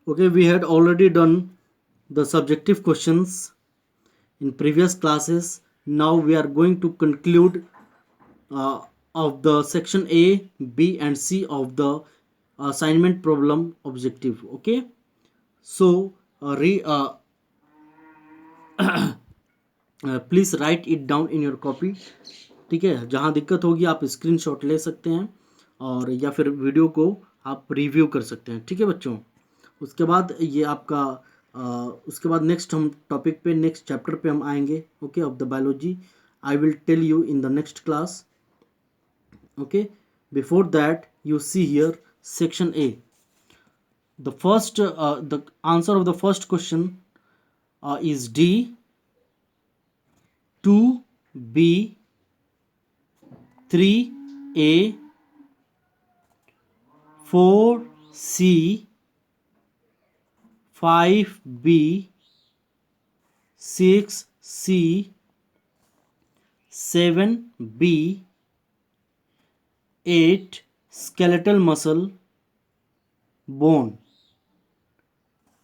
Okay, we had already done the subjective questions in previous classes. Now we are going to conclude uh, of the section A, B and C of the assignment problem objective. Okay, so please write it down in your copy. ठीक है, जहाँ दिक्कत होगी आप screenshot ले सकते हैं और या फिर वीडियो को आप रिव्यू कर सकते हैं. ठीक है बच्चों, उसके बाद ये आपका उसके बाद नेक्स्ट हम टॉपिक पे नेक्स्ट चैप्टर पे हम आएंगे. Okay, of the biology I will tell you in the next class. Okay, before that you see here section A. The answer of the first question is D. 2B, 3A, 4C, 5B, 6C, 7B, 8 skeletal muscle bone,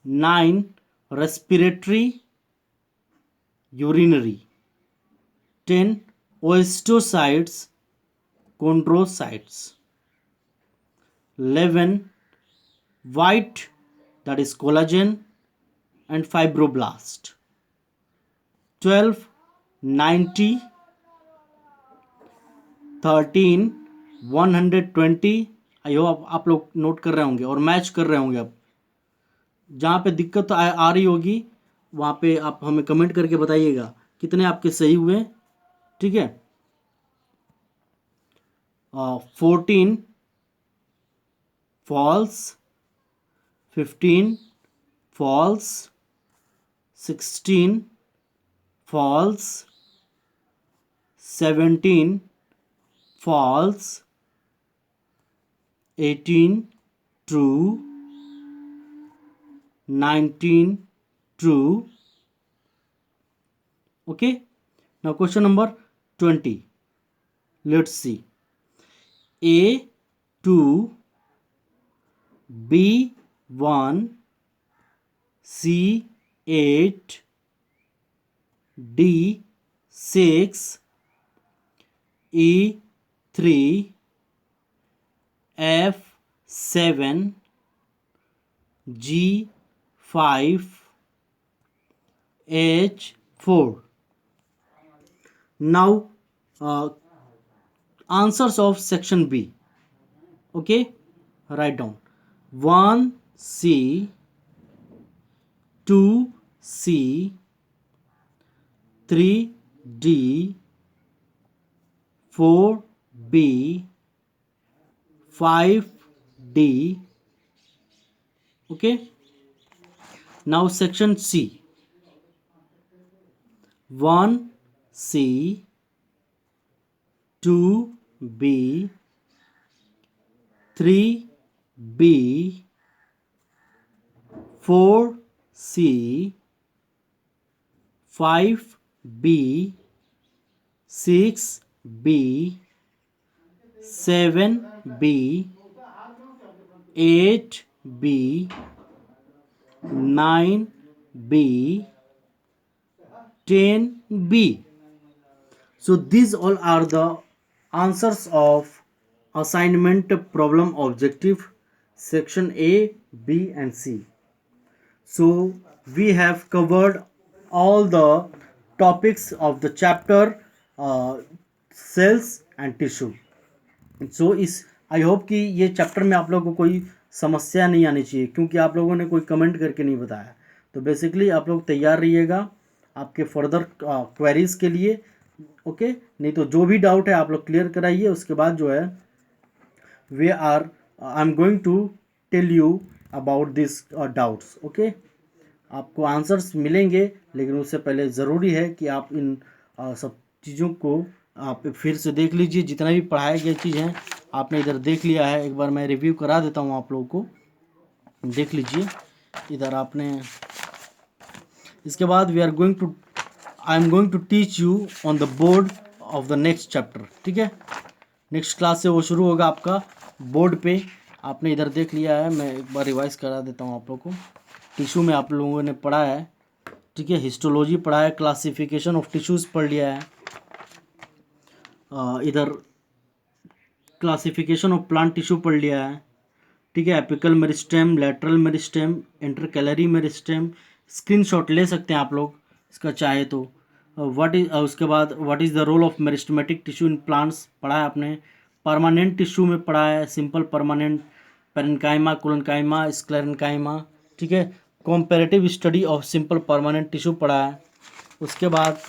9 respiratory urinary, 10 osteocytes chondrocytes, 11 white, that is collagen and fibroblast, 12 90, 13 120. I hope आप लोग note कर रहे होंगे और match कर रहे होंगे. अब जहाँ पे दिक्कत आ रही होगी वहाँ पे आप हमें कमेंट करके बताइएगा कितने आपके सही हुए. ठीक है, 14 false, 15 false, 16 false, 17 false, 18 true, 19 true. Okay, now question number 20. Let's see. A2, B1, C8, D6, E3, F7, G5, H4. Now answers of section B. Okay, write down 1C, 2C, 3D, 4B, 5D. Okay, now section C. 1C, 2B, 3B, 4C, 5B, 6B, 7B, 8B, 9B, 10B. So these all are the answers of assignment problem objective section A, B and C. So we have covered all the topics of the chapter cells and tissue. So इस I hope कि ये chapter में आप लोगों को कोई समस्या नहीं आनी चाहिए, क्योंकि आप लोगों ने कोई कमेंट करके नहीं बताया. तो बेसिकली आप लोग तैयार रहिएगा आपके फर्दर क्वेरीज के लिए. ओके, नहीं तो जो भी डाउट है आप लोग क्लियर कराइए. उसके बाद जो है I am going to tell you about this doubts. Okay, आपको आंसर्स मिलेंगे, लेकिन उससे पहले ज़रूरी है कि आप इन सब चीज़ों को आप फिर से देख लीजिए. जितना भी पढ़ाया गया चीज़ है आपने इधर देख लिया है. एक बार मैं रिव्यू करा देता हूँ आप लोगों को, देख लीजिए इधर आपने. इसके बाद I am going to teach you on the board of the next chapter. ठीक है, नेक्स्ट क्लास से वो शुरू होगा आपका बोर्ड पे. आपने इधर देख लिया है, मैं एक बार रिवाइज करा देता हूँ आप लोगों को। टिश्यू में आप लोगों ने पढ़ा है, ठीक है, हिस्टोलॉजी पढ़ा है, क्लासिफिकेशन ऑफ टिश्यूज़ पढ़ लिया है, इधर क्लासिफिकेशन ऑफ प्लांट टिश्यू पढ़ लिया है, ठीक है, apical meristem, lateral meristem, intercalary meristem, screenshot ले सकते हैं आप लोग इसका चाहे तो। व्हाट इज उसके बाद what is the role of meristematic tissue in plants पढ़ा है आपने। परमानेंट टिश्यू में पढ़ा है, simple permanent, parenchyma, collenchyma, sclerenchyma, ठीक है। Comparative study of simple permanent tissue पढ़ा है। उसके बाद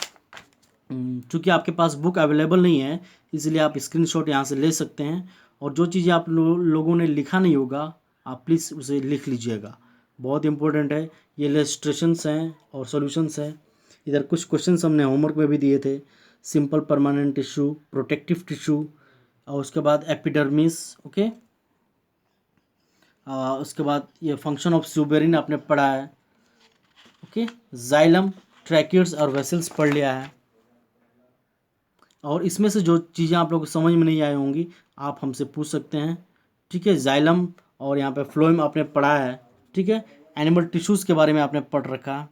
चूँकि आपके पास बुक अवेलेबल नहीं है, इसलिए आप स्क्रीनशॉट यहाँ से ले सकते हैं, और जो चीज़ें आप लोगों ने लिखा नहीं होगा आप प्लीज़ उसे लिख लीजिएगा, बहुत इंपॉर्टेंट है। ये इलस्ट्रेशंस हैं और सॉल्यूशंस हैं। इधर कुछ क्वेश्चंस हमने होमवर्क में भी दिए थे, simple permanent tissue, protective tissue, और उसके बाद एपिडर्मिस, ओके। उसके बाद ये फंक्शन ऑफ सुबेरिन आपने पढ़ा है, ओके। जाइलम, ट्रैकिड्स और वेसल्स पढ़ लिया है। और इसमें से जो चीज़ें आप लोग को समझ में नहीं आई होंगी आप हमसे पूछ सकते हैं, ठीक है। जाइलम और यहाँ पे फ्लोएम आपने पढ़ा है, ठीक है। एनिमल टिश्यूज़ के बारे में आपने पढ़ रखा,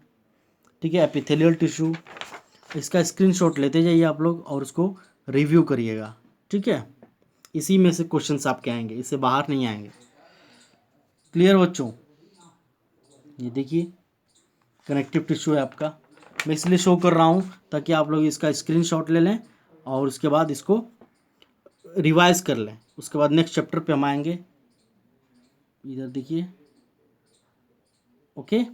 ठीक है। एपिथेलियल टिश्यू, इसका स्क्रीनशॉट लेते जाइए आप लोग और उसको रिव्यू करिएगा, ठीक है। इसी में से क्वेश्चंस आपके आएंगे, इससे बाहर नहीं आएंगे। क्लियर बच्चों? ये देखिए कनेक्टिव टिश्यू है आपका, मैं इसलिए शो कर रहा हूँ ताकि आप लोग इसका स्क्रीनशॉट ले लें और उसके बाद इसको रिवाइज कर लें। उसके बाद नेक्स्ट चैप्टर पे हम आएंगे। इधर देखिए, ओके।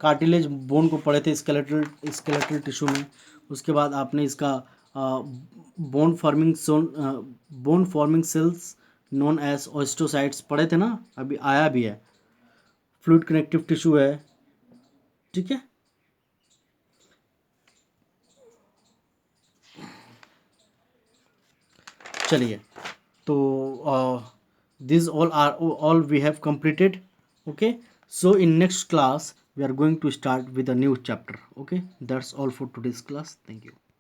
कार्टिलेज बोन को पढ़े थे स्केलेटल टिश्यू में। उसके बाद आपने इसका bone forming cells known as osteocytes पढ़े थे ना, अभी आया भी है। फ्लूइड कनेक्टिव टिश्यू है, ठीक है। चलिए, तो these all we have completed, okay. So in next class we are going to start with a new chapter, okay. That's all for today's class. Thank you.